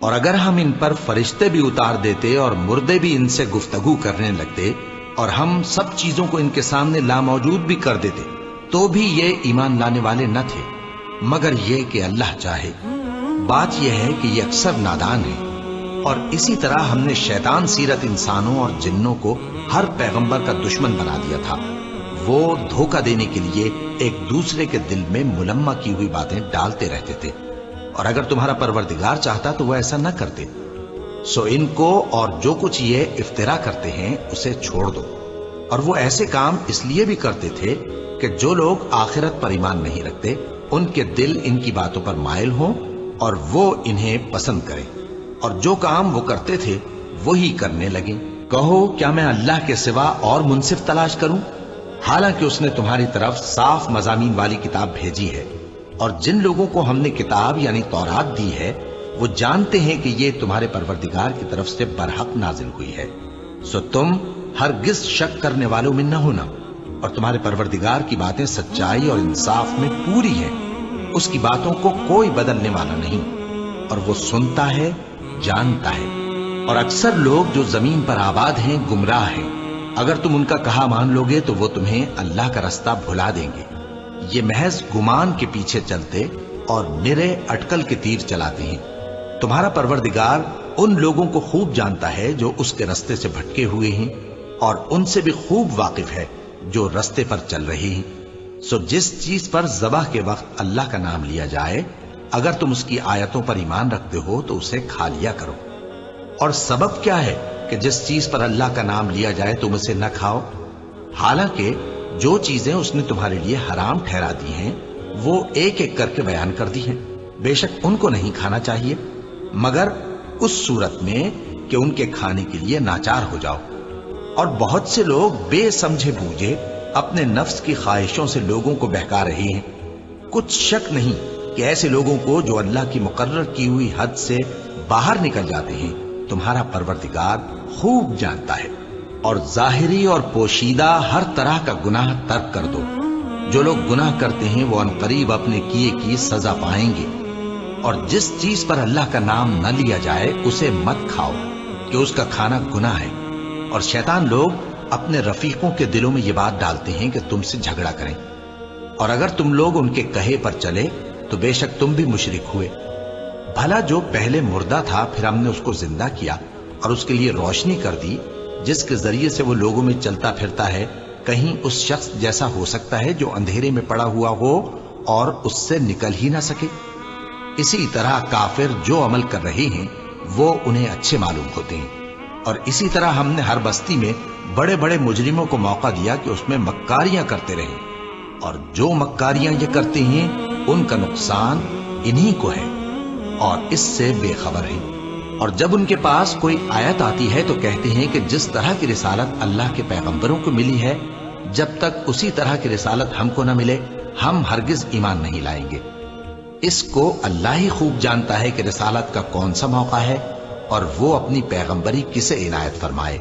اور اگر ہم ان پر فرشتے بھی اتار دیتے اور مردے بھی ان سے گفتگو کرنے لگتے اور ہم سب چیزوں کو ان کے سامنے لاموجود بھی کر دیتے تو بھی یہ ایمان لانے والے نہ تھے، مگر یہ کہ اللہ چاہے۔ بات یہ ہے کہ یہ اکثر نادان ہے۔ اور اسی طرح ہم نے شیطان سیرت انسانوں اور جنوں کو ہر پیغمبر کا دشمن بنا دیا تھا۔ وہ دھوکہ دینے کے لیے ایک دوسرے کے دل میں ملمہ کی ہوئی باتیں ڈالتے رہتے تھے، اور اگر تمہارا پروردگار چاہتا تو وہ ایسا نہ کرتے۔ سو ان کو اور جو کچھ یہ افترا کرتے ہیں اسے چھوڑ دو۔ اور وہ ایسے کام اس لیے بھی کرتے تھے کہ جو لوگ آخرت پر ایمان نہیں رکھتے ان کے دل ان کی باتوں پر مائل ہوں اور وہ انہیں پسند کریں، اور جو کام وہ کرتے تھے وہی کرنے لگیں۔ کہو کیا میں اللہ کے سوا اور منصف تلاش کروں، حالانکہ اس نے تمہاری طرف صاف مضامین والی کتاب بھیجی ہے، اور جن لوگوں کو ہم نے کتاب یعنی تورات دی ہے وہ جانتے ہیں کہ یہ تمہارے پروردگار کی طرف سے برحق نازل ہوئی ہے۔ سو تم ہرگز شک کرنے والوں میں نہ ہونا، اور تمہارے پروردگار کی باتیں سچائی اور انصاف میں پوری ہیں، اس کی باتوں کو کوئی بدلنے والا نہیں، اور وہ سنتا ہے، جانتا ہے۔ اور اکثر لوگ جو زمین پر آباد ہیں گمراہ ہیں، اگر تم ان کا کہا مان لوگے تو وہ تمہیں اللہ کا رستہ بھلا دیں گے۔ یہ محض گمان کے پیچھے چلتے اور نرے اٹکل کے تیر چلاتے ہیں۔ تمہارا پروردگار ان لوگوں کو خوب جانتا ہے جو اس کے رستے سے بھٹکے ہوئے ہیں، اور ان سے بھی خوب واقف ہے جو رستے پر چل رہے ہیں۔ سو جس چیز پر ذبح کے وقت اللہ کا نام لیا جائے، اگر تم اس کی آیتوں پر ایمان رکھتے ہو تو اسے کھا لیا کرو۔ اور سبب کیا ہے کہ جس چیز پر اللہ کا نام لیا جائے تم اسے نہ کھاؤ، حالانکہ جو چیزیں اس نے تمہارے لیے حرام ٹھہرا دی ہیں وہ ایک ایک کر کے بیان کر دی ہیں۔ بے شک ان کو نہیں کھانا چاہیے مگر اس صورت میں کہ ان کے کھانے کے لیے ناچار ہو جاؤ۔ اور بہت سے لوگ بے سمجھے بوجھے اپنے نفس کی خواہشوں سے لوگوں کو بہکا رہے ہیں۔ کچھ شک نہیں کہ ایسے لوگوں کو جو اللہ کی مقرر کی ہوئی حد سے باہر نکل جاتے ہیں تمہارا پروردگار خوب جانتا ہے۔ اور ظاہری اور پوشیدہ ہر طرح کا گناہ ترک کر دو۔ جو لوگ گناہ کرتے ہیں وہ عنقریب اپنے کیے کی سزا پائیں گے۔ اور جس چیز پر اللہ کا نام نہ لیا جائے اسے مت کھاؤ کہ اس کا کھانا گناہ ہے۔ اور شیطان لوگ اپنے رفیقوں کے دلوں میں یہ بات ڈالتے ہیں کہ تم سے جھگڑا کریں، اور اگر تم لوگ ان کے کہے پر چلے تو بے شک تم بھی مشرک ہوئے۔ بھلا جو پہلے مردہ تھا پھر ہم نے اس کو زندہ کیا اور اس کے لیے روشنی کر دی جس کے ذریعے سے وہ لوگوں میں چلتا پھرتا ہے، کہیں اس شخص جیسا ہو سکتا ہے جو اندھیرے میں پڑا ہوا ہو اور اس سے نکل ہی نہ سکے؟ اسی طرح کافر جو عمل کر رہے ہیں وہ انہیں اچھے معلوم ہوتے ہیں۔ اور اسی طرح ہم نے ہر بستی میں بڑے بڑے مجرموں کو موقع دیا کہ اس میں مکاریاں کرتے رہیں، اور جو مکاریاں یہ کرتے ہیں ان کا نقصان انہی کو ہے اور اس سے بے خبر ہیں۔ اور جب ان کے پاس کوئی آیت آتی ہے تو کہتے ہیں کہ جس طرح کی رسالت اللہ کے پیغمبروں کو ملی ہے جب تک اسی طرح کی رسالت ہم کو نہ ملے ہم ہرگز ایمان نہیں لائیں گے۔ اس کو اللہ ہی خوب جانتا ہے کہ رسالت کا کون سا موقع ہے اور وہ اپنی پیغمبری کسے عنایت فرمائے۔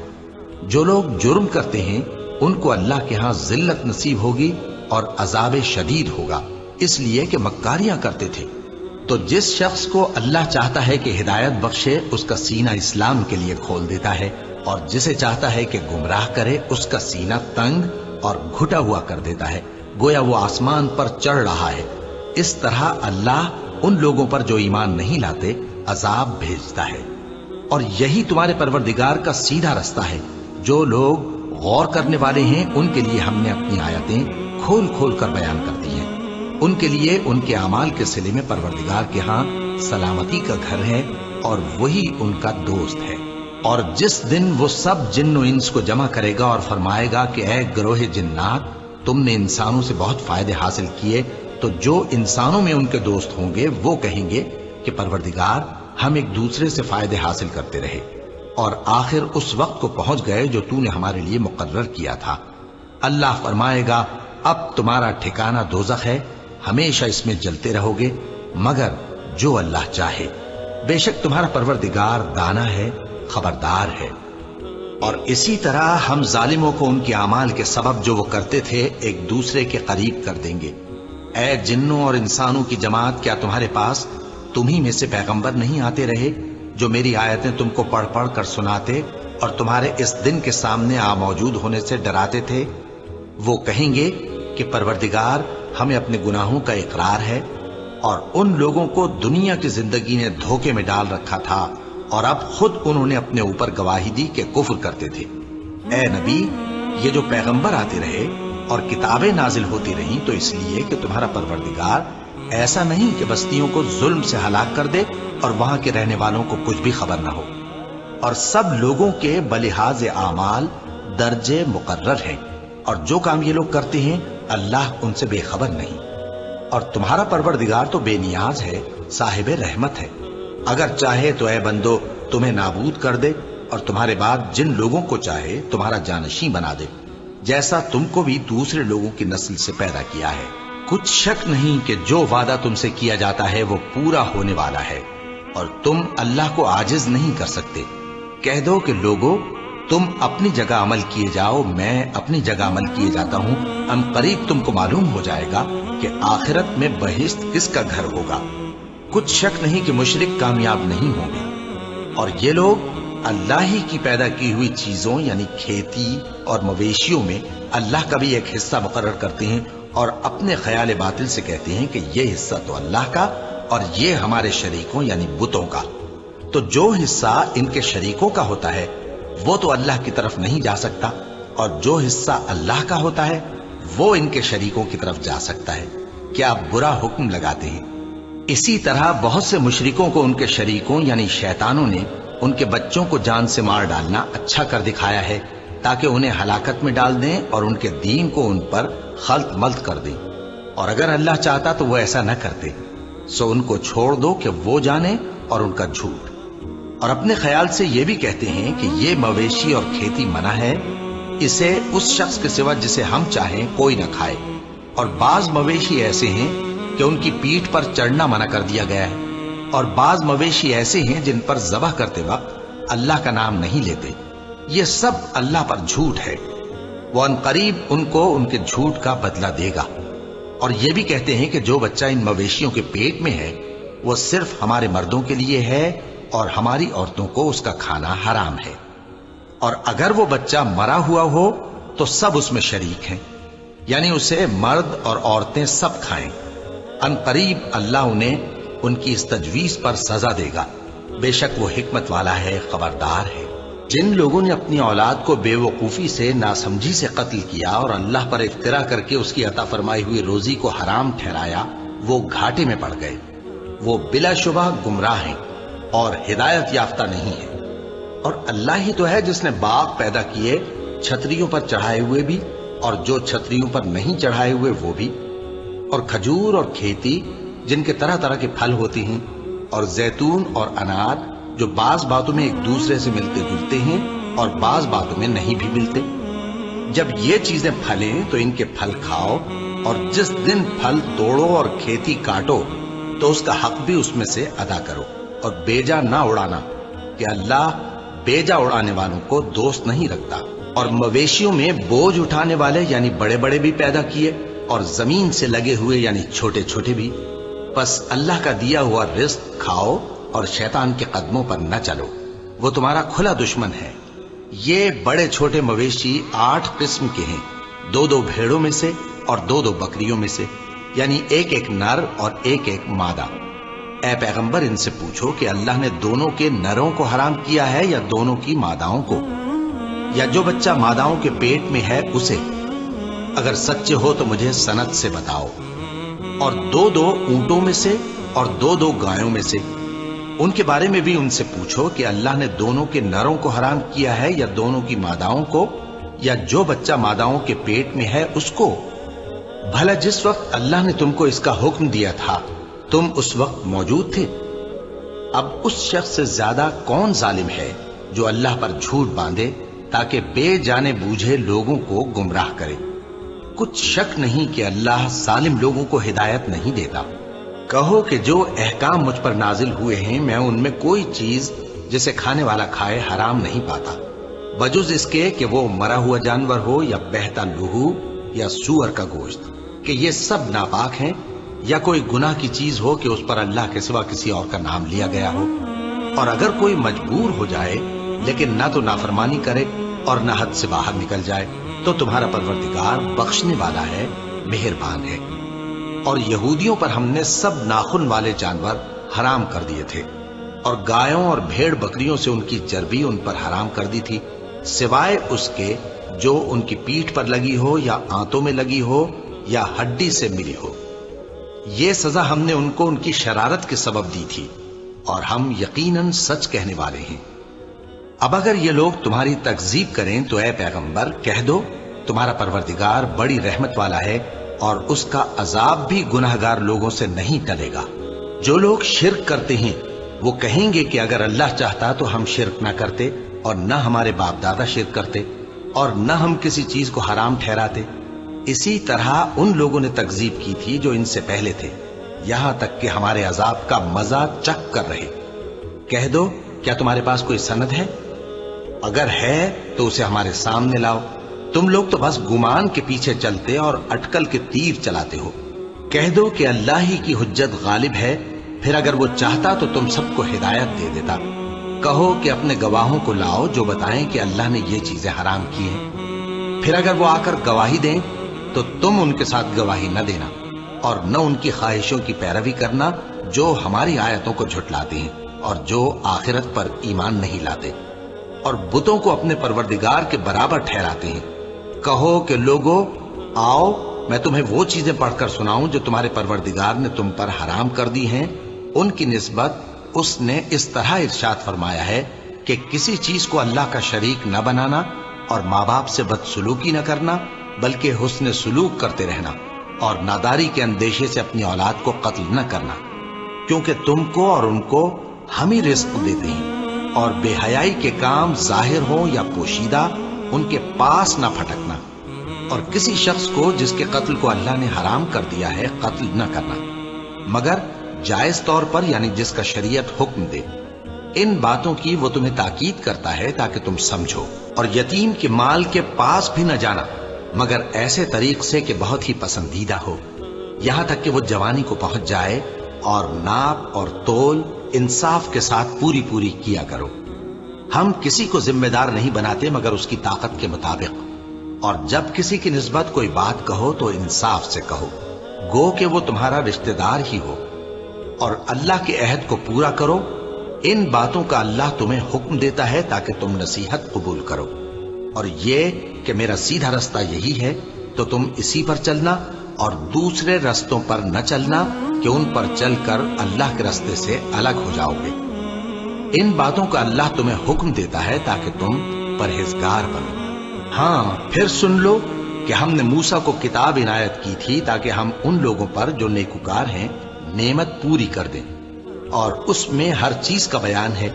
جو لوگ جرم کرتے ہیں ان کو اللہ کے ہاں ذلت نصیب ہوگی اور عذاب شدید ہوگا، اس لیے کہ مکاریاں کرتے تھے۔ تو جس شخص کو اللہ چاہتا ہے کہ ہدایت بخشے اس کا سینہ اسلام کے لیے کھول دیتا ہے، اور جسے چاہتا ہے کہ گمراہ کرے اس کا سینہ تنگ اور گھٹا ہوا کر دیتا ہے، گویا وہ آسمان پر چڑھ رہا ہے۔ اس طرح اللہ ان لوگوں پر جو ایمان نہیں لاتے عذاب بھیجتا ہے۔ اور یہی تمہارے پروردگار کا سیدھا رستہ ہے۔ جو لوگ غور کرنے والے ہیں ان کے لیے ہم نے اپنی آیتیں کھول کھول کر بیان کر دی ہیں۔ ان کے لیے ان کے اعمال کے صلے میں پروردگار کے ہاں سلامتی کا گھر ہے اور وہی ان کا دوست ہے۔ اور جس دن وہ سب جن و انس کو جمع کرے گا اور فرمائے گا کہ اے گروہ جنات، تم نے انسانوں سے بہت فائدے حاصل کیے، تو جو انسانوں میں ان کے دوست ہوں گے وہ کہیں گے کہ پروردگار ہم ایک دوسرے سے فائدے حاصل کرتے رہے اور آخر اس وقت کو پہنچ گئے جو تو نے ہمارے لیے مقرر کیا تھا۔ اللہ فرمائے گا اب تمہارا ٹھکانہ دوزخ ہے، ہمیشہ اس میں جلتے رہو گے مگر جو اللہ چاہے۔ بے شک تمہارا پروردگار دانا ہے، خبردار ہے۔ اور اسی طرح ہم ظالموں کو ان کے اعمال کے سبب جو وہ کرتے تھے ایک دوسرے کے قریب کر دیں گے۔ اے جنوں اور انسانوں کی جماعت، کیا تمہارے پاس تمہیں میں سے پیغمبر نہیں آتے رہے جو میری آیتیں تم کو پڑھ پڑھ کر سناتے اور تمہارے اس دن کے سامنے موجود ہونے سے ڈراتے تھے، وہ کہیں گے کہ پروردگار ہمیں اپنے گناہوں کا اقرار ہے، اور ان لوگوں کو دنیا کی زندگی نے دھوکے میں ڈال رکھا تھا اور اب خود انہوں نے اپنے اوپر گواہی دی کہ کفر کرتے تھے۔ اے نبی، یہ جو پیغمبر آتے رہے اور کتابیں نازل ہوتی رہیں تو اس لیے کہ تمہارا پروردگار ایسا نہیں کہ بستیوں کو ظلم سے ہلاک کر دے اور وہاں کے رہنے والوں کو کچھ بھی خبر نہ ہو، اور سب لوگوں کے بلحاظ اعمال درجے مقرر ہیں، اور جو کام یہ لوگ کرتے ہیں اللہ ان سے بے خبر نہیں۔ اور تمہارا پروردگار تو بے نیاز ہے، صاحب رحمت ہے، اگر چاہے تو اے بندو تمہیں نابود کر دے اور تمہارے بعد جن لوگوں کو چاہے تمہارا جانشین بنا دے، جیسا تم کو بھی دوسرے لوگوں کی نسل سے پیدا کیا ہے۔ کچھ شک نہیں کہ جو وعدہ تم سے کیا جاتا ہے وہ پورا ہونے والا ہے، اور تم اللہ کو عاجز نہیں کر سکتے۔ کہہ دو کہ لوگو تم اپنی جگہ عمل کیے جاؤ، میں اپنی جگہ عمل کیے جاتا ہوں، ان قریب تم کو معلوم ہو جائے گا کہ آخرت میں بہشت کس کا گھر ہوگا۔ کچھ شک نہیں کہ مشرک کامیاب نہیں ہوں گے، اور یہ لوگ اللہ ہی کی پیدا کی ہوئی چیزوں یعنی کھیتی اور مویشیوں میں اللہ کا بھی ایک حصہ مقرر کرتے ہیں، اور اپنے خیال باطل سے کہتے ہیں کہ یہ حصہ تو اللہ کا اور یہ ہمارے شریکوں یعنی بتوں کا۔ تو جو حصہ ان کے شریکوں کا ہوتا ہے وہ تو اللہ کی طرف نہیں جا سکتا، اور جو حصہ اللہ کا ہوتا ہے وہ ان کے شریکوں کی طرف جا سکتا ہے۔ کیا برا حکم لگاتے ہیں؟ اسی طرح بہت سے مشرکوں کو ان کے شریکوں یعنی شیطانوں نے ان کے بچوں کو جان سے مار ڈالنا اچھا کر دکھایا ہے، تاکہ انہیں ہلاکت میں ڈال دیں اور ان کے دین کو ان پر خلط ملط کر دیں، اور اگر اللہ چاہتا تو وہ ایسا نہ کرتے۔ سو ان کو چھوڑ دو کہ وہ جانے اور ان کا جھوٹ۔ اور اپنے خیال سے یہ بھی کہتے ہیں کہ یہ مویشی اور کھیتی منع ہے، اسے اس شخص کے سوا جسے ہم چاہیں کوئی نہ کھائے، اور بعض مویشی ایسے ہیں کہ ان کی پیٹھ پر چڑھنا منع کر دیا گیا ہے، اور بعض مویشی ایسے ہیں جن پر ذبح کرتے وقت اللہ کا نام نہیں لیتے۔ یہ سب اللہ پر جھوٹ ہے، وہ ان قریب ان کو ان کے جھوٹ کا بدلہ دے گا۔ اور یہ بھی کہتے ہیں کہ جو بچہ ان مویشیوں کے پیٹ میں ہے وہ صرف ہمارے مردوں کے لیے ہے اور ہماری عورتوں کو اس کا کھانا حرام ہے، اور اگر وہ بچہ مرا ہوا ہو تو سب اس میں شریک ہیں، یعنی اسے مرد اور عورتیں سب کھائیں۔ ان قریب اللہ انہیں ان کی اس تجویز پر سزا دے گا، بے شک وہ حکمت والا ہے، خبردار ہے۔ جن لوگوں نے اپنی اولاد کو بے وقوفی سے ناسمجھی سے قتل کیا اور اللہ پر افترا کر کے اس کی عطا فرمائی ہوئی روزی کو حرام ٹھہرایا، وہ گھاٹے میں پڑ گئے، وہ بلا شبہ گمراہ ہیں اور ہدایت یافتہ نہیں ہے۔ اور اللہ ہی تو ہے جس نے باغ پیدا کیے، چھتریوں پر چڑھائے ہوئے بھی اور جو چھتریوں پر نہیں چڑھائے ہوئے وہ بھی، اور کھجور اور کھیتی جن کے طرح طرح کے پھل ہوتے ہیں، اور زیتون اور انار جو بعض باتوں میں ایک دوسرے سے ملتے جلتے ہیں اور بعض باتوں میں نہیں بھی ملتے۔ جب یہ چیزیں پھلیں تو ان کے پھل کھاؤ، اور جس دن پھل توڑو اور کھیتی کاٹو تو اس کا حق بھی اس میں سے ادا کرو، اور بیجا نہ اڑانا کہ اللہ بیجا اڑانے والوں کو دوست نہیں رکھتا۔ اور مویشیوں میں بوجھ اٹھانے والے یعنی بڑے بڑے بھی پیدا کیے، اور زمین سے لگے ہوئے یعنی چھوٹے چھوٹے بھی۔ بس اللہ کا دیا ہوا رزق کھاؤ اور شیطان کے قدموں پر نہ چلو، وہ تمہارا کھلا دشمن ہے۔ یہ بڑے چھوٹے مویشی 8 قسم کے ہیں، 2 بھیڑوں میں سے اور 2 بکریوں میں سے، یعنی ایک نر اور ایک مادہ۔ اے پیغمبر ان سے پوچھو کہ اللہ نے دونوں کے نروں کو حرام کیا ہے یا دونوں کی ماداؤں کو، یا جو بچہ ماداؤں کے پیٹ میں ہے اسے؟ اگر سچے ہو تو مجھے سند سے بتاؤ۔ اور 2 اونٹوں میں سے اور 2 گایوں میں سے، ان کے بارے میں بھی ان سے پوچھو کہ اللہ نے دونوں کے نروں کو حرام کیا ہے یا دونوں کی ماداؤں کو، یا جو بچہ ماداؤں کے پیٹ میں ہے اس کو؟ بھلا جس وقت اللہ نے تم کو اس کا حکم دیا تھا تم اس وقت موجود تھے؟ اب اس شخص سے زیادہ کون ظالم ہے جو اللہ پر جھوٹ باندھے تاکہ بے جانے بوجھے لوگوں کو گمراہ کرے۔ کچھ شک نہیں کہ اللہ ظالم لوگوں کو ہدایت نہیں دیتا۔ کہو کہ جو احکام مجھ پر نازل ہوئے ہیں میں ان میں کوئی چیز جسے کھانے والا کھائے حرام نہیں پاتا، بجز اس کے کہ وہ مرا ہوا جانور ہو یا بہتا لہو یا سور کا گوشت، کہ یہ سب ناپاک ہیں، یا کوئی گناہ کی چیز ہو کہ اس پر اللہ کے سوا کسی اور کا نام لیا گیا ہو، اور اگر کوئی مجبور ہو جائے لیکن نہ تو نافرمانی کرے اور نہ حد سے باہر نکل جائے تو تمہارا پروردگار بخشنے والا ہے، مہربان ہے۔ اور یہودیوں پر ہم نے سب ناخن والے جانور حرام کر دیے تھے، اور گایوں اور بھیڑ بکریوں سے ان کی چربی ان پر حرام کر دی تھی، سوائے اس کے جو ان کی پیٹھ پر لگی ہو یا آنتوں میں لگی ہو یا ہڈی سے ملی ہو۔ یہ سزا ہم نے ان کو ان کی شرارت کے سبب دی تھی، اور ہم یقیناً سچ کہنے والے ہیں۔ اب اگر یہ لوگ تمہاری تکذیب کریں تو اے پیغمبر کہہ دو، تمہارا پروردگار بڑی رحمت والا ہے اور اس کا عذاب بھی گناہگار لوگوں سے نہیں ٹلے گا۔ جو لوگ شرک کرتے ہیں وہ کہیں گے کہ اگر اللہ چاہتا تو ہم شرک نہ کرتے، اور نہ ہمارے باپ دادا شرک کرتے، اور نہ ہم کسی چیز کو حرام ٹھہراتے۔ اسی طرح ان لوگوں نے تکذیب کی تھی جو ان سے پہلے تھے، یہاں تک کہ ہمارے عذاب کا مزہ چکھ کر رہے۔ کہہ دو، کیا تمہارے پاس کوئی سند ہے؟ اگر ہے تو اسے ہمارے سامنے لاؤ۔ تم لوگ تو بس گمان کے پیچھے چلتے اور اٹکل کے تیر چلاتے ہو۔ کہہ دو کہ اللہ ہی کی حجت غالب ہے، پھر اگر وہ چاہتا تو تم سب کو ہدایت دے دیتا۔ کہو کہ اپنے گواہوں کو لاؤ جو بتائیں کہ اللہ نے یہ چیزیں حرام کی ہیں۔ پھر اگر وہ آ کر گواہی دیں تو تم ان کے ساتھ گواہی نہ دینا، اور نہ ان کی خواہشوں کی پیروی کرنا جو ہماری آیتوں کو جھٹلاتے ہیں اور جو آخرت پر ایمان نہیں لاتے، اور بتوں کو اپنے پروردگار کے برابر ٹھہراتے ہیں۔ کہو کہ لوگو آؤ، میں تمہیں وہ چیزیں پڑھ کر سناؤں جو تمہارے پروردگار نے تم پر حرام کر دی ہیں۔ ان کی نسبت اس نے اس طرح ارشاد فرمایا ہے کہ کسی چیز کو اللہ کا شریک نہ بنانا، اور ماں باپ سے بدسلوکی نہ کرنا بلکہ حسن سلوک کرتے رہنا، اور ناداری کے اندیشے سے اپنی اولاد کو قتل نہ کرنا، کیونکہ تم کو اور ان کو ہم ہی رزق دیتے ہیں، اور بے حیائی کے کام ظاہر ہوں یا پوشیدہ ان کے پاس نہ پھٹکنا، اور کسی شخص کو جس کے قتل کو اللہ نے حرام کر دیا ہے قتل نہ کرنا، مگر جائز طور پر، یعنی جس کا شریعت حکم دے۔ ان باتوں کی وہ تمہیں تاکید کرتا ہے تاکہ تم سمجھو۔ اور یتیم کے مال کے پاس بھی نہ جانا مگر ایسے طریق سے کہ بہت ہی پسندیدہ ہو، یہاں تک کہ وہ جوانی کو پہنچ جائے، اور ناپ اور تول انصاف کے ساتھ پوری پوری کیا کرو۔ ہم کسی کو ذمہ دار نہیں بناتے مگر اس کی طاقت کے مطابق، اور جب کسی کی نسبت کوئی بات کہو تو انصاف سے کہو، گو کہ وہ تمہارا رشتہ دار ہی ہو، اور اللہ کے عہد کو پورا کرو۔ ان باتوں کا اللہ تمہیں حکم دیتا ہے تاکہ تم نصیحت قبول کرو، اور یہ کہ میرا سیدھا رستہ یہی ہے تو تم اسی پر چلنا، اور دوسرے رستوں پر نہ چلنا کہ ان پر چل کر اللہ کے رستے سے الگ ہو جاؤ گے۔ ان باتوں کا اللہ تمہیں حکم دیتا ہے تاکہ تم پرہیزگار بنو۔ ہاں، پھر سن لو کہ ہم نے موسیٰ کو کتاب عنایت کی تھی تاکہ ہم ان لوگوں پر جو نیکوکار ہیں نعمت پوری کر دیں، اور اس میں ہر چیز کا بیان ہے،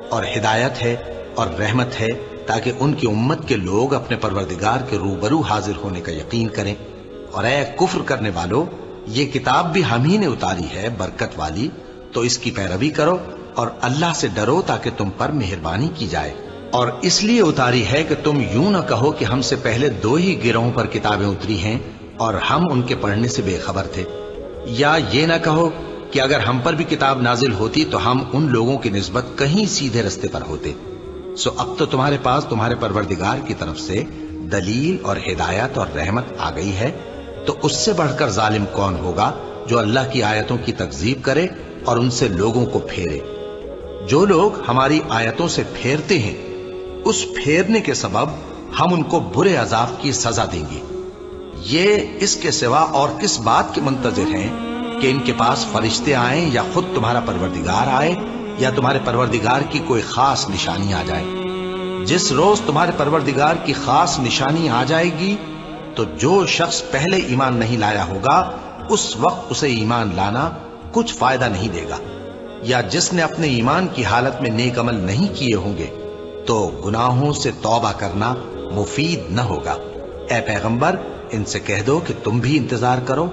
اور ہدایت ہے اور رحمت ہے، تاکہ ان کی امت کے لوگ اپنے پروردگار کے روبرو حاضر ہونے کا یقین کریں۔ اور اے کفر کرنے والو، یہ کتاب بھی ہم ہی نے اتاری ہے برکت والی، تو اس کی پیروی کرو اور اللہ سے ڈرو تاکہ تم پر مہربانی کی جائے۔ اور اس لیے اتاری ہے کہ تم یوں نہ کہو کہ ہم سے پہلے 2 ہی گروہوں پر کتابیں اتری ہیں اور ہم ان کے پڑھنے سے بے خبر تھے، یا یہ نہ کہو کہ اگر ہم پر بھی کتاب نازل ہوتی تو ہم ان لوگوں کی نسبت کہیں سیدھے رستے پر ہوتے۔ سو اب تو تمہارے پاس تمہارے پروردگار کی طرف سے دلیل اور ہدایت اور رحمت آ گئی ہے، تو اس سے بڑھ کر ظالم کون ہوگا جو اللہ کی آیتوں کی تکذیب کرے اور ان سے لوگوں کو پھیرے۔ جو لوگ ہماری آیتوں سے پھیرتے ہیں، اس پھیرنے کے سبب ہم ان کو برے عذاب کی سزا دیں گے۔ یہ اس کے سوا اور کس بات کے منتظر ہیں کہ ان کے پاس فرشتے آئیں، یا خود تمہارا پروردگار آئے، یا تمہارے پروردگار کی کوئی خاص نشانی آ جائے۔ جس روز تمہارے پروردگار کی خاص نشانی آ جائے گی تو جو شخص پہلے ایمان نہیں لایا ہوگا اس وقت اسے ایمان لانا کچھ فائدہ نہیں دے گا، یا جس نے اپنے ایمان کی حالت میں نیک عمل نہیں کیے ہوں گے تو گناہوں سے توبہ کرنا مفید نہ ہوگا۔ اے پیغمبر، ان سے کہہ دو کہ تم بھی انتظار کرو،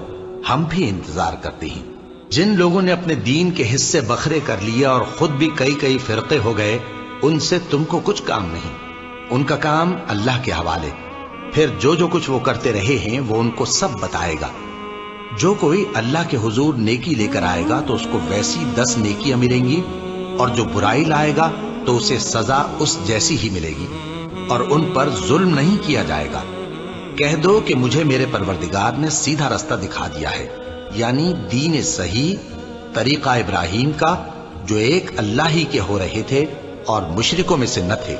ہم بھی انتظار کرتے ہیں۔ جن لوگوں نے اپنے دین کے حصے بکھرے کر لیے اور خود بھی کئی فرقے ہو گئے، ان سے تم کو کچھ کام نہیں، ان کا کام اللہ کے حوالے۔ پھر جو کچھ وہ کرتے رہے ہیں وہ ان کو سب بتائے گا۔ جو کوئی اللہ کے حضور نیکی لے کر آئے گا تو اس کو ویسی 10 نیکیاں ملیں گی، اور جو برائی لائے گا تو اسے سزا اس جیسی ہی ملے گی، اور ان پر ظلم نہیں کیا جائے گا۔ کہہ دو کہ مجھے میرے پروردگار نے سیدھا رستہ دکھا دیا ہے، یعنی دین صحیح، طریقہ ابراہیم کا، جو ایک اللہ ہی کے ہو رہے تھے اور مشرکوں میں سے نہ تھے۔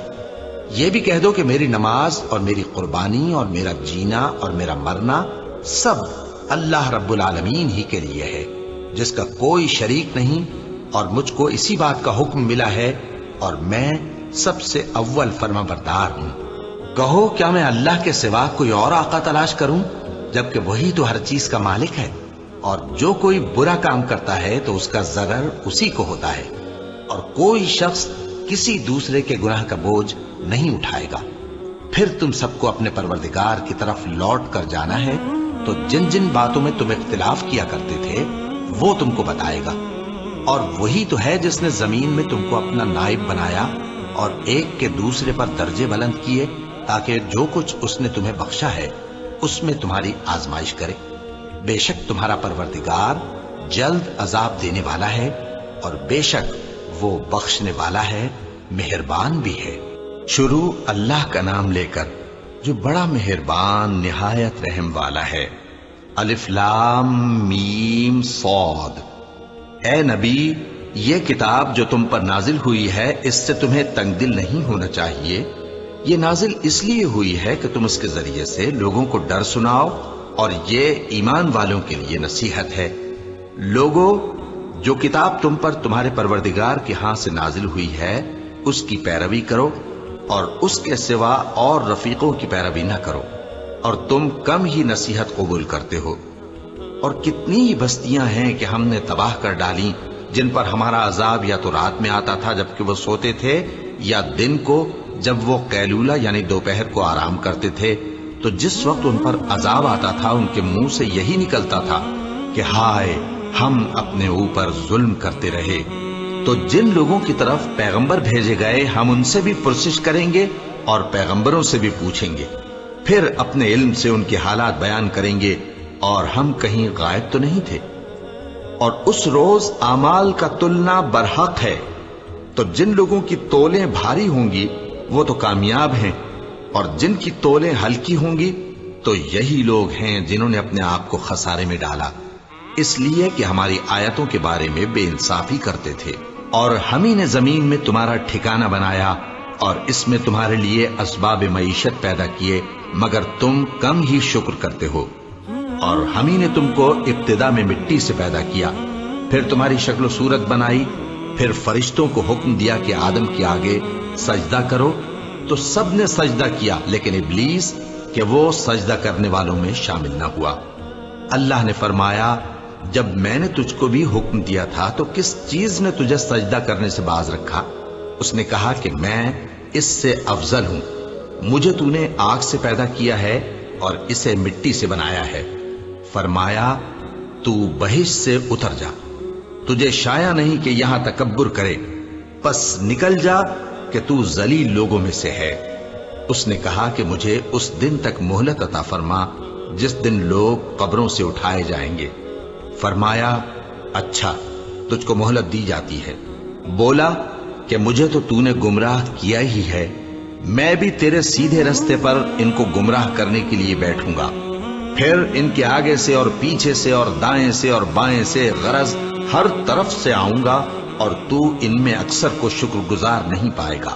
یہ بھی کہہ دو کہ میری نماز اور میری قربانی اور میرا جینا اور میرا مرنا سب اللہ رب العالمین ہی کے لیے ہے، جس کا کوئی شریک نہیں، اور مجھ کو اسی بات کا حکم ملا ہے، اور میں سب سے اول فرما بردار ہوں۔ کہو کیا میں اللہ کے سوا کوئی اور آقا تلاش کروں، جبکہ وہی تو ہر چیز کا مالک ہے، اور جو کوئی برا کام کرتا ہے تو اس کا ضرر اسی کو ہوتا ہے، اور کوئی شخص کسی دوسرے کے گناہ کا بوجھ نہیں اٹھائے گا۔ پھر تم سب کو اپنے پروردگار کی طرف لوٹ کر جانا ہے، تو جن جن باتوں میں تم اختلاف کیا کرتے تھے وہ تم کو بتائے گا، اور وہی تو ہے جس نے زمین میں تم کو اپنا نائب بنایا اور ایک کے دوسرے پر درجے بلند کیے، تاکہ جو کچھ اس نے تمہیں بخشا ہے اس میں تمہاری آزمائش کرے۔ بے شک تمہارا پروردگار جلد عذاب دینے والا ہے، اور بے شک وہ بخشنے والا ہے، مہربان بھی ہے۔ شروع اللہ کا نام لے کر جو بڑا مہربان نہایت رحم والا ہے۔ الف لام میم صاد۔ اے نبی، یہ کتاب جو تم پر نازل ہوئی ہے اس سے تمہیں تنگ دل نہیں ہونا چاہیے۔ یہ نازل اس لیے ہوئی ہے کہ تم اس کے ذریعے سے لوگوں کو ڈر سناؤ، اور یہ ایمان والوں کے لیے نصیحت ہے۔ لوگوں، جو کتاب تم پر تمہارے پروردگار کے ہاں سے نازل ہوئی ہے اس کی پیروی کرو، اور اس کے سوا اور رفیقوں کی پیروی نہ کرو، اور تم کم ہی نصیحت قبول کرتے ہو۔ اور کتنی ہی بستیاں ہیں کہ ہم نے تباہ کر ڈالی، جن پر ہمارا عذاب یا تو رات میں آتا تھا جبکہ وہ سوتے تھے، یا دن کو جب وہ قیلولہ یعنی دوپہر کو آرام کرتے تھے، تو جس وقت ان پر عذاب آتا تھا ان کے منہ سے یہی نکلتا تھا کہ ہائے، ہم اپنے اوپر ظلم کرتے رہے۔ تو جن لوگوں کی طرف پیغمبر بھیجے گئے ہم ان سے بھی پرسش کریں گے اور پیغمبروں سے بھی پوچھیں گے، پھر اپنے علم سے ان کے حالات بیان کریں گے، اور ہم کہیں غائب تو نہیں تھے۔ اور اس روز اعمال کا تلنا برحق ہے، تو جن لوگوں کی تولیں بھاری ہوں گی وہ تو کامیاب ہیں، اور جن کی تولیں ہلکی ہوں گی تو یہی لوگ ہیں جنہوں نے اپنے آپ کو خسارے میں ڈالا، اس لیے کہ ہماری آیتوں کے بارے میں بے انصافی کرتے تھے۔ اور ہم ہی نے زمین میں تمہارا ٹھکانہ بنایا، اور اس میں تمہارے لیے اسباب معیشت پیدا کیے، مگر تم کم ہی شکر کرتے ہو۔ اور ہم ہی نے تم کو ابتدا میں مٹی سے پیدا کیا، پھر تمہاری شکل و صورت بنائی، پھر فرشتوں کو حکم دیا کہ آدم کے آگے سجدہ کرو، تو سب نے سجدہ کیا، لیکن ابلیس کہ وہ سجدہ کرنے والوں میں شامل نہ ہوا۔ اللہ نے فرمایا، جب میں نے تجھ کو بھی حکم دیا تھا تو کس چیز نے تجھے سجدہ کرنے سے باز رکھا؟ اس نے کہا کہ میں اس سے افضل ہوں، مجھے تو نے آگ سے پیدا کیا ہے اور اسے مٹی سے بنایا ہے۔ فرمایا، تو بہشت سے اتر جا، تجھے شایع نہیں کہ یہاں تکبر کرے، پس نکل جا کہ تو ذلیل لوگوں میں سے ہے۔ اس نے کہا کہ مجھے اس دن تک مہلت عطا فرما جس دن لوگ قبروں سے اٹھائے جائیں گے۔ فرمایا، اچھا، تجھ کو مہلت دی جاتی ہے۔ بولا کہ مجھے تو نے گمراہ کیا ہی ہے، میں بھی تیرے سیدھے رستے پر ان کو گمراہ کرنے کے لیے بیٹھوں گا، پھر ان کے آگے سے اور پیچھے سے اور دائیں سے اور بائیں سے غرض ہر طرف سے آؤں گا، اور تو ان میں اکثر کو شکر گزار نہیں پائے گا۔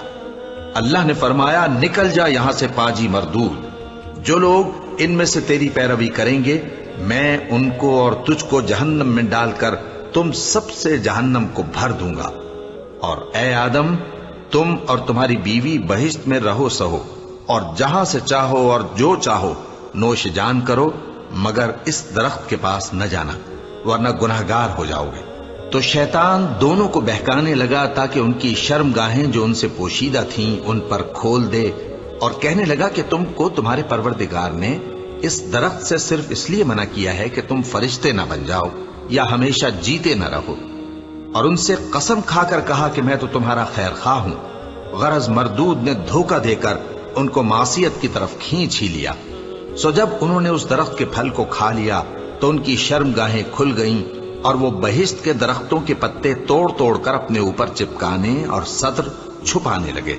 اللہ نے فرمایا، نکل جا یہاں سے پاجی مردود، جو لوگ ان میں سے تیری پیروی کریں گے میں ان کو اور تجھ کو جہنم میں ڈال کر تم سب سے جہنم کو بھر دوں گا۔ اور اے آدم، تم اور تمہاری بیوی بہشت میں رہو سہو، اور جہاں سے چاہو اور جو چاہو نوش جان کرو، مگر اس درخت کے پاس نہ جانا ورنہ گناہگار ہو جاؤ گے۔ تو شیطان دونوں کو بہکانے لگا تاکہ ان کی شرم گاہیں جو ان سے پوشیدہ تھیں ان پر کھول دے، اور کہنے لگا کہ تم کو تمہارے پروردگار نے اس درخت سے صرف اس لیے منع کیا ہے کہ تم فرشتے نہ بن جاؤ یا ہمیشہ جیتے نہ رہو۔ اور ان سے قسم کھا کر کہا کہ میں تو تمہارا خیر خواہ ہوں۔ غرض مردود نے دھوکہ دے کر ان کو معصیت کی طرف کھینچ ہی لیا۔ سو جب انہوں نے اس درخت کے پھل کو کھا لیا تو ان کی شرم گاہیں کھل گئیں، اور وہ بہشت کے درختوں کے پتے توڑ توڑ کر اپنے اوپر چپکانے اور صدر چھپانے لگے،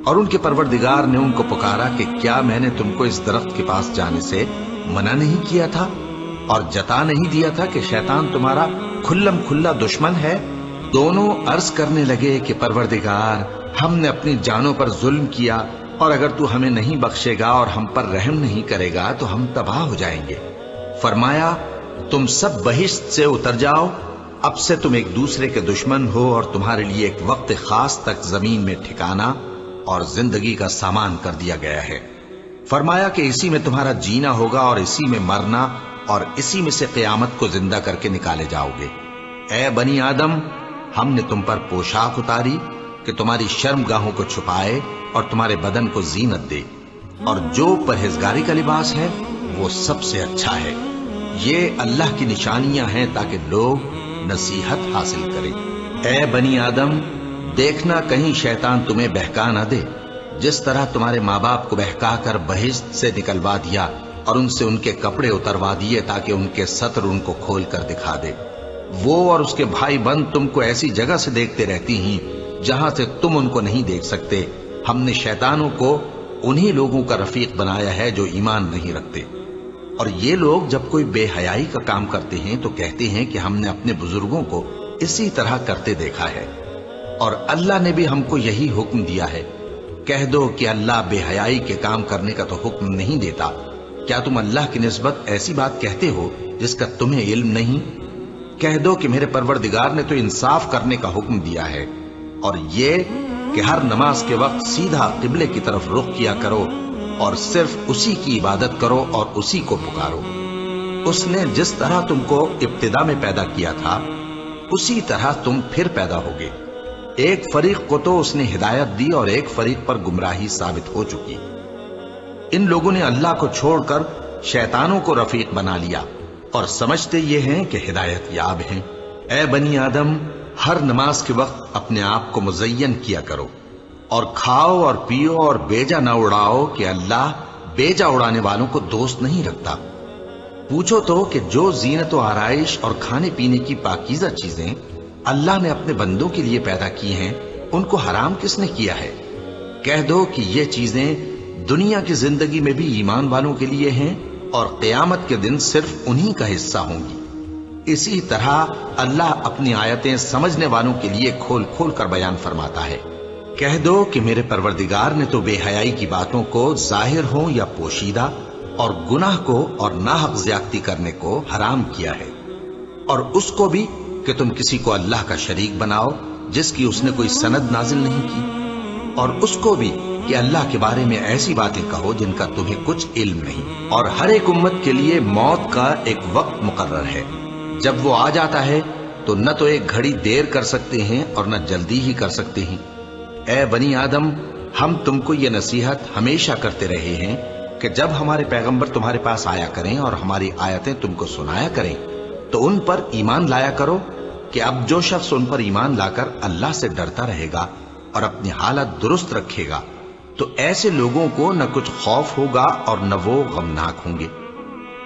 اور ان کے پروردگار نے ان کو پکارا کہ کیا میں نے تم کو اس درخت کے پاس جانے سے منع نہیں کیا تھا اور جتا نہیں دیا تھا کہ شیطان تمہارا کھلم کھلا دشمن ہے؟ دونوں عرض کرنے لگے کہ پروردگار، ہم نے اپنی جانوں پر ظلم کیا، اور اگر تو ہمیں نہیں بخشے گا اور ہم پر رحم نہیں کرے گا تو ہم تباہ ہو جائیں گے۔ فرمایا تم سب بہشت سے اتر جاؤ، اب سے تم ایک دوسرے کے دشمن ہو، اور تمہارے لیے ایک وقت خاص تک زمین میں ٹھکانا اور زندگی کا سامان کر دیا گیا ہے۔ فرمایا کہ اسی میں تمہارا جینا ہوگا اور اسی میں مرنا، اور اسی میں سے قیامت کو زندہ کر کے نکالے جاؤ گے۔ اے بنی آدم، ہم نے تم پر پوشاک اتاری کہ تمہاری شرم گاہوں کو چھپائے اور تمہارے بدن کو زینت دے، اور جو پرہیزگاری کا لباس ہے وہ سب سے اچھا ہے۔ یہ اللہ کی نشانیاں ہیں تاکہ لوگ نصیحت حاصل کریں۔ اے بنی آدم، دیکھنا کہیں شیطان تمہیں بہکا نہ دے، جس طرح تمہارے ماں باپ کو بہکا کر بہشت سے نکلوا دیا اور ان سے ان کے کپڑے اتروا دیے تاکہ ان کے ستر ان کو کھول کر دکھا دے۔ وہ اور اس کے بھائی بند تم کو ایسی جگہ سے دیکھتے رہتی ہیں جہاں سے تم ان کو نہیں دیکھ سکتے۔ ہم نے شیطانوں کو انہی لوگوں کا رفیق بنایا ہے جو ایمان نہیں رکھتے۔ اور یہ لوگ جب کوئی بے حیائی کا کام کرتے ہیں تو کہتے ہیں کہ ہم نے اپنے بزرگوں کو اسی طرح کرتے دیکھا ہے، اور اللہ نے بھی ہم کو یہی حکم دیا ہے۔ کہہ دو کہ اللہ بے حیائی کے کام کرنے کا تو حکم نہیں دیتا۔ کیا تم اللہ کی نسبت ایسی بات کہتے ہو جس کا تمہیں علم نہیں؟ کہہ دو کہ میرے پروردگار نے تو انصاف کرنے کا حکم دیا ہے، اور یہ کہ ہر نماز کے وقت سیدھا قبلے کی طرف رخ کیا کرو اور صرف اسی کی عبادت کرو اور اسی کو پکارو۔ اس نے جس طرح تم کو ابتدا میں پیدا کیا تھا اسی طرح تم پھر پیدا ہوگے۔ ایک فریق کو تو اس نے ہدایت دی اور ایک فریق پر گمراہی ثابت ہو چکی۔ ان لوگوں نے اللہ کو چھوڑ کر شیطانوں کو رفیق بنا لیا اور سمجھتے یہ ہیں کہ ہدایت یاب ہیں۔ اے بنی آدم، ہر نماز کے وقت اپنے آپ کو مزین کیا کرو، اور کھاؤ اور پیو اور بیجا نہ اڑاؤ کہ اللہ بیجا اڑانے والوں کو دوست نہیں رکھتا۔ پوچھو تو کہ جو زینت و آرائش اور کھانے پینے کی پاکیزہ چیزیں اللہ نے اپنے بندوں کے لیے پیدا کی ہیں ان کو حرام کس نے کیا ہے؟ کہہ دو کہ یہ چیزیں دنیا کی زندگی میں بھی ایمان والوں کے لیے ہیں اور قیامت کے دن صرف انہی کا حصہ ہوں گی۔ اسی طرح اللہ اپنی آیتیں سمجھنے والوں کے لیے کھول کھول کر بیان فرماتا ہے۔ کہہ دو کہ میرے پروردگار نے تو بے حیائی کی باتوں کو ظاہر ہوں یا پوشیدہ، اور گناہ کو اور ناحق زیادتی کرنے کو حرام کیا ہے، اور اس کو بھی کہ تم کسی کو اللہ کا شریک بناؤ جس کی اس نے کوئی سند نازل نہیں کی، اور اس کو بھی کہ اللہ کے بارے میں ایسی باتیں کہو جن کا تمہیں کچھ علم نہیں۔ اور ہر ایک امت کے لیے موت کا ایک وقت مقرر ہے، جب وہ آ جاتا ہے تو نہ تو ایک گھڑی دیر کر سکتے ہیں اور نہ جلدی ہی کر سکتے ہیں۔ اے بنی آدم، ہم تم کو یہ نصیحت ہمیشہ کرتے رہے ہیں کہ جب ہمارے پیغمبر تمہارے پاس آیا کریں اور ہماری آیتیں تم کو سنایا کریں تو ان پر ایمان لایا کرو، کہ اب جو شخص ان پر ایمان لا کر اللہ سے ڈرتا رہے گا اور اپنی حالت درست رکھے گا تو ایسے لوگوں کو نہ کچھ خوف ہوگا اور نہ وہ غمناک ہوں گے۔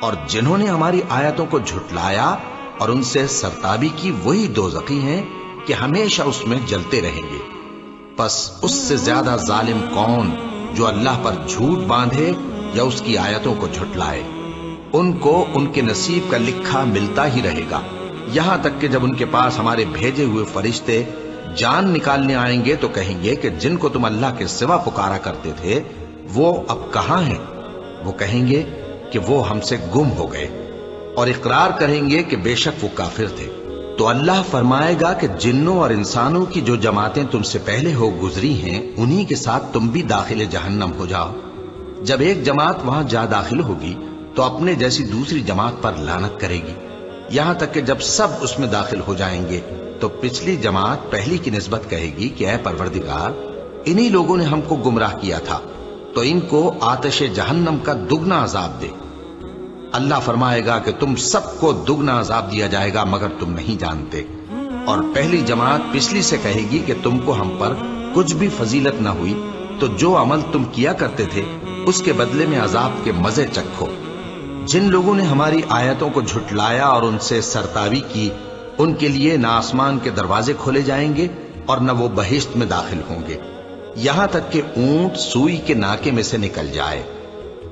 اور جنہوں نے ہماری آیتوں کو جھٹلایا اور ان سے سرتابی کی وہی دوزخی ہیں کہ ہمیشہ اس میں جلتے رہیں گے۔ پس اس سے زیادہ ظالم کون جو اللہ پر جھوٹ باندھے یا اس کی آیتوں کو جھٹلائے؟ ان کو ان کے نصیب کا لکھا ملتا ہی رہے گا، یہاں تک کہ جب ان کے پاس ہمارے بھیجے ہوئے فرشتے جان نکالنے آئیں گے تو کہیں گے کہ جن کو تم اللہ کے سوا پکارا کرتے تھے وہ اب کہاں ہیں؟ وہ کہیں گے کہ وہ ہم سے گم ہو گئے، اور اقرار کریں گے کہ بے شک وہ کافر تھے۔ تو اللہ فرمائے گا کہ جنوں اور انسانوں کی جو جماعتیں تم سے پہلے ہو گزری ہیں انہی کے ساتھ تم بھی داخل جہنم ہو جاؤ۔ جب ایک جماعت وہاں جا داخل ہوگی تو اپنے جیسی دوسری جماعت پر لعنت کرے گی، یہاں تک کہ جب سب اس میں داخل ہو جائیں گے تو پچھلی جماعت پہلی کی نسبت کہے گی کہ اے پروردگار، انہی لوگوں نے ہم کو گمراہ کیا تھا، تو ان کو آتش جہنم کا دگنا عذاب دے۔ اللہ فرمائے گا کہ تم سب کو دگنا عذاب دیا جائے گا مگر تم نہیں جانتے۔ اور پہلی جماعت پچھلی سے کہے گی کہ تم کو ہم پر کچھ بھی فضیلت نہ ہوئی، تو جو عمل تم کیا کرتے تھے اس کے بدلے میں عذاب کے مزے چکھو۔ جن لوگوں نے ہماری آیتوں کو جھٹلایا اور ان سے سرتابی کی ان کے لیے نہ آسمان کے دروازے کھولے جائیں گے اور نہ وہ بہشت میں داخل ہوں گے، یہاں تک کہ اونٹ سوئی کے ناکے میں سے نکل جائے۔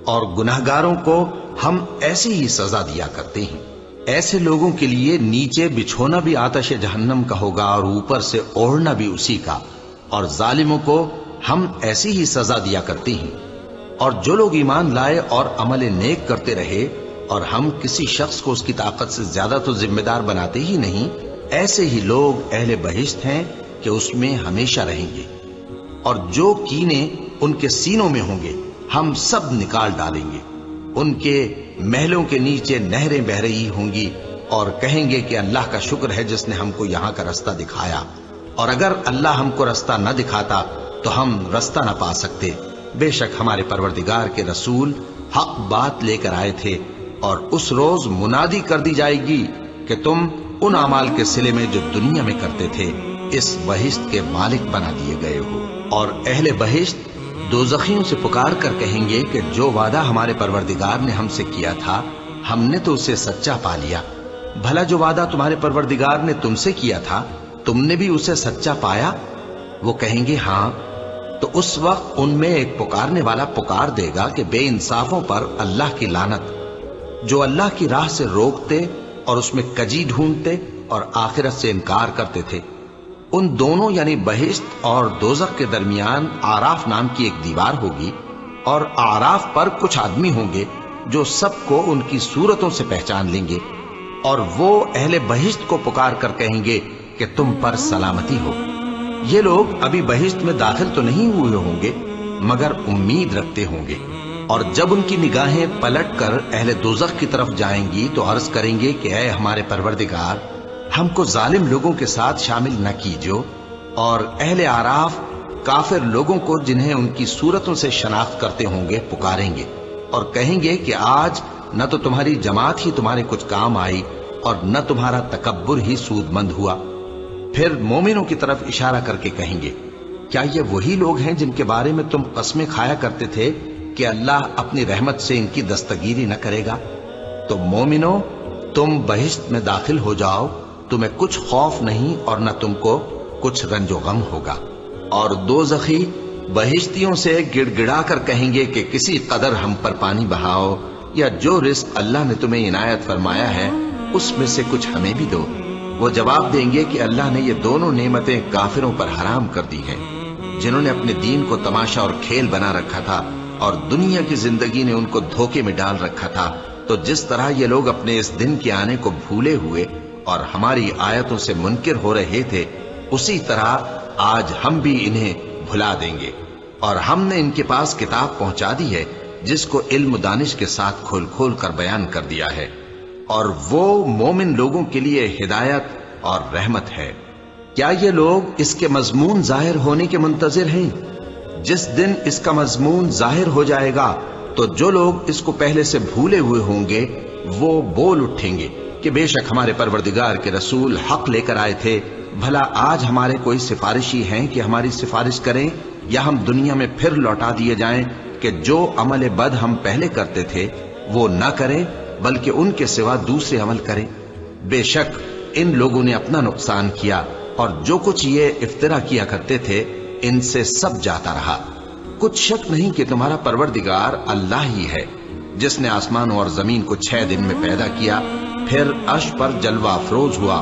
اور گناہگاروں کو ہم ایسی ہی سزا دیا کرتے ہیں۔ ایسے لوگوں کے لیے نیچے بچھونا بھی آتش جہنم کا ہوگا اور اوپر سے اوڑھنا بھی اسی کا، اور ظالموں کو ہم ایسی ہی سزا دیا کرتے ہیں۔ اور جو لوگ ایمان لائے اور عمل نیک کرتے رہے، اور ہم کسی شخص کو اس کی طاقت سے زیادہ تو ذمہ دار بناتے ہی نہیں، ایسے ہی لوگ اہل بہشت ہیں کہ اس میں ہمیشہ رہیں گے۔ اور جو کینے ان کے سینوں میں ہوں گے ہم سب نکال ڈالیں گے۔ ان کے محلوں کے نیچے نہریں بہ رہی ہوں گی اور کہیں گے کہ اللہ کا شکر ہے جس نے ہم کو یہاں کا رستہ دکھایا، اور اگر اللہ ہم کو رستہ نہ دکھاتا تو ہم رستہ نہ پا سکتے۔ بے شک ہمارے پروردگار کے رسول حق بات لے کر آئے تھے، اور اس روز منادی کر دی جائے گی کہ تم ان اعمال کے صلے میں جو دنیا میں کرتے تھے اس بہشت کے مالک بنا دیے گئے ہو۔ اور اہل بہشت دوزخیوں سے پکار کر کہیں گے کہ جو وعدہ ہمارے پروردگار نے ہم سے کیا تھا ہم نے تو اسے سچا پا لیا۔ بھلا جو وعدہ تمہارے پروردگار نے تم سے کیا تھا تم نے بھی اسے سچا پایا؟ وہ کہیں گے ہاں۔ تو اس وقت ان میں ایک پکارنے والا پکار دے گا کہ بے انصافوں پر اللہ کی لعنت، جو اللہ کی راہ سے روکتے اور اس میں کجی ڈھونڈتے اور آخرت سے انکار کرتے تھے۔ ان دونوں یعنی بہشت اور دوزخ کے درمیان آراف نام کی ایک دیوار ہوگی، اور آراف پر کچھ آدمی ہوں گے جو سب کو ان کی صورتوں سے پہچان لیں گے، اور وہ اہل بہشت کو پکار کر کہیں گے کہ تم پر سلامتی ہو۔ یہ لوگ ابھی بہشت میں داخل تو نہیں ہوئے ہوں گے مگر امید رکھتے ہوں گے، اور جب ان کی نگاہیں پلٹ کر اہل دوزخ کی طرف جائیں گی تو عرض کریں گے کہ اے ہمارے پروردگار، ہم کو ظالم لوگوں کے ساتھ شامل نہ کیجو۔ اور اہل آراف کافر لوگوں کو جنہیں ان کی صورتوں سے شناخت کرتے ہوں گے پکاریں گے اور کہیں گے کہ آج نہ تو تمہاری جماعت ہی تمہارے کچھ کام آئی اور نہ تمہارا تکبر ہی سود مند ہوا۔ پھر مومنوں کی طرف اشارہ کر کے کہیں گے، کیا یہ وہی لوگ ہیں جن کے بارے میں تم قسمیں کھایا کرتے تھے کہ اللہ اپنی رحمت سے ان کی دستگیری نہ کرے گا؟ تو مومنوں، تم بہشت میں داخل ہو جاؤ، تمہیں کچھ خوف نہیں اور نہ تم کو کچھ رنج و غم ہوگا۔ اور دوزخی بہشتیوں سے گڑ گڑا کر کہیں گے کہ کسی قدر ہم پر پانی بہاؤ، یا جو رزق اللہ نے تمہیں عنایت فرمایا ہے اس میں سے کچھ ہمیں بھی دو۔ وہ جواب دیں گے کہ اللہ نے یہ دونوں نعمتیں کافروں پر حرام کر دی ہیں، جنہوں نے اپنے دین کو تماشا اور کھیل بنا رکھا تھا اور دنیا کی زندگی نے ان کو دھوکے میں ڈال رکھا تھا۔ تو جس طرح یہ لوگ اپنے اس دن کے آنے کو بھولے ہوئے اور ہماری آیتوں سے منکر ہو رہے تھے، اسی طرح آج ہم بھی انہیں بھلا دیں گے۔ اور ہم نے ان کے پاس کتاب پہنچا دی ہے جس کو علم و دانش کے ساتھ کھول کھول کر بیان کر دیا ہے، اور وہ مومن لوگوں کے لیے ہدایت اور رحمت ہے۔ کیا یہ لوگ اس کے مضمون ظاہر ہونے کے منتظر ہیں؟ جس دن اس کا مضمون ظاہر ہو جائے گا تو جو لوگ اس کو پہلے سے بھولے ہوئے ہوں گے وہ بول اٹھیں گے کہ بے شک ہمارے پروردگار کے رسول حق لے کر آئے تھے۔ بھلا آج ہمارے کوئی سفارشی ہیں کہ ہماری سفارش کریں، یا ہم دنیا میں پھر لوٹا دیے جائیں کہ جو عمل بد ہم پہلے کرتے تھے وہ نہ کریں بلکہ ان کے سوا دوسرے عمل کریں۔ بے شک ان لوگوں نے اپنا نقصان کیا، اور جو کچھ یہ افترا کیا کرتے تھے ان سے سب جاتا رہا۔ کچھ شک نہیں کہ تمہارا پروردگار اللہ ہی ہے جس نے آسمانوں اور زمین کو 6 دن میں پیدا کیا، پھر عرش پر جلوہ افروز ہوا۔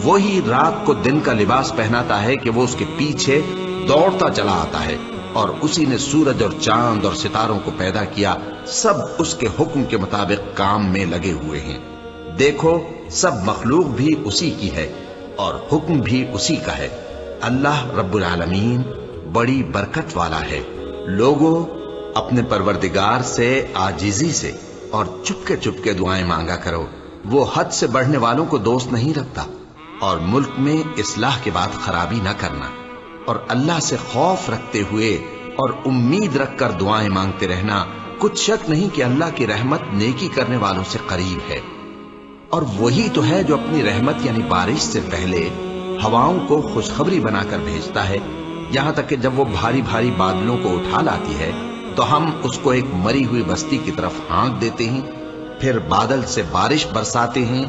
وہی رات کو دن کا لباس پہناتا ہے کہ وہ اس کے پیچھے دوڑتا چلا آتا ہے، اور اسی نے سورج اور چاند اور ستاروں کو پیدا کیا، سب اس کے حکم کے مطابق کام میں لگے ہوئے ہیں۔ دیکھو سب مخلوق بھی اسی کی ہے اور حکم بھی اسی کا ہے۔ اللہ رب العالمین بڑی برکت والا ہے۔ لوگوں، اپنے پروردگار سے عاجزی سے اور چپکے دعائیں مانگا کرو۔ وہ حد سے بڑھنے والوں کو دوست نہیں رکھتا، اور ملک میں اصلاح کے بعد خرابی نہ کرنا، اور اللہ سے خوف رکھتے ہوئے اور امید رکھ کر دعائیں مانگتے رہنا۔ کچھ شک نہیں کہ اللہ کی رحمت نیکی کرنے والوں سے قریب ہے، اور وہی تو ہے جو اپنی رحمت یعنی بارش سے پہلے ہواؤں کو خوشخبری بنا کر بھیجتا ہے، یہاں تک کہ جب وہ بھاری بھاری بادلوں کو اٹھا لاتی ہے تو ہم اس کو ایک مری ہوئی بستی کی طرف ہانک دیتے ہیں، پھر بادل سے بارش برساتے ہیں،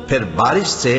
پھر بارش سے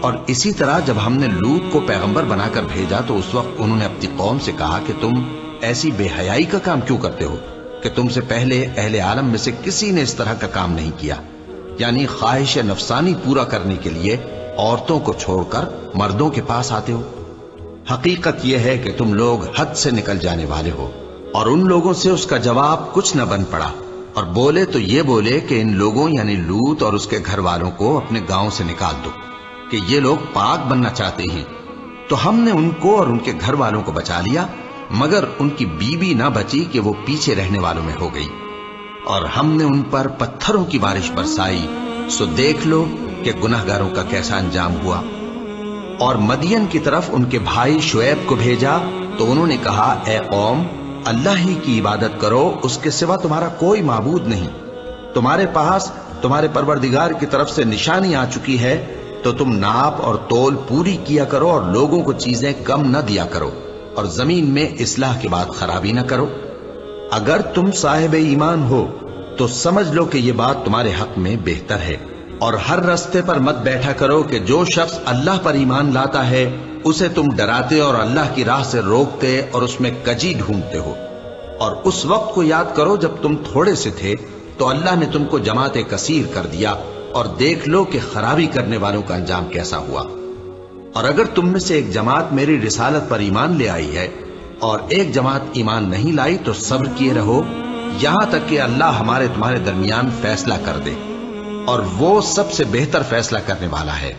اور اسی طرح جب ہم نے لوط کو پیغمبر بنا کر بھیجا تو اس وقت انہوں نے اپنی قوم سے کہا کہ تم ایسی بے حیائی کا کام کیوں کرتے ہو کہ تم سے پہلے اہل عالم میں سے کسی نے اس طرح کا کام نہیں کیا، یعنی خواہش نفسانی پورا کرنے کے لیے عورتوں کو چھوڑ کر مردوں کے پاس آتے ہو۔ حقیقت یہ ہے کہ تم لوگ حد سے نکل جانے والے ہو۔ اور ان لوگوں سے اس کا جواب کچھ نہ بن پڑا، اور بولے تو یہ بولے کہ ان لوگوں یعنی لوط اور اس کے گھر والوں کو اپنے گاؤں سے نکال دو کہ یہ لوگ پاک بننا چاہتے ہیں۔ تو ہم نے ان کو اور ان کے گھر والوں کو بچا لیا، مگر ان کی بیوی نہ بچی کہ وہ پیچھے رہنے والوں میں ہو گئی، اور ہم نے ان پر پتھروں کی بارش برسائی، سو دیکھ لو کہ گناہگاروں کا کیسا انجام ہوا۔ اور مدین کی طرف ان کے بھائی شعیب کو بھیجا تو انہوں نے کہا، اے قوم، اللہ ہی کی عبادت کرو، اس کے سوا تمہارا کوئی معبود نہیں۔ تمہارے پاس تمہارے پروردگار کی طرف سے نشانی آ چکی ہے، تو تم ناپ اور تول پوری کیا کرو اور لوگوں کو چیزیں کم نہ دیا کرو، اور زمین میں اصلاح کے بعد خرابی نہ کرو۔ اگر تم صاحب ایمان ہو تو سمجھ لو کہ یہ بات تمہارے حق میں بہتر ہے، اور ہر رستے پر مت بیٹھا کرو کہ جو شخص اللہ پر ایمان لاتا ہے اسے تم ڈراتے اور اللہ کی راہ سے روکتے اور اس میں کجی ڈھونڈتے ہو۔ اور اس وقت کو یاد کرو جب تم تھوڑے سے تھے تو اللہ نے تم کو جماعت کثیر کر دیا، اور دیکھ لو کہ خرابی کرنے والوں کا انجام کیسا ہوا۔ اور اگر تم میں سے ایک جماعت میری رسالت پر ایمان لے آئی ہے اور ایک جماعت ایمان نہیں لائی تو صبر کیے رہو یہاں تک کہ اللہ ہمارے تمہارے درمیان فیصلہ کر دے، اور وہ سب سے بہتر فیصلہ کرنے والا ہے۔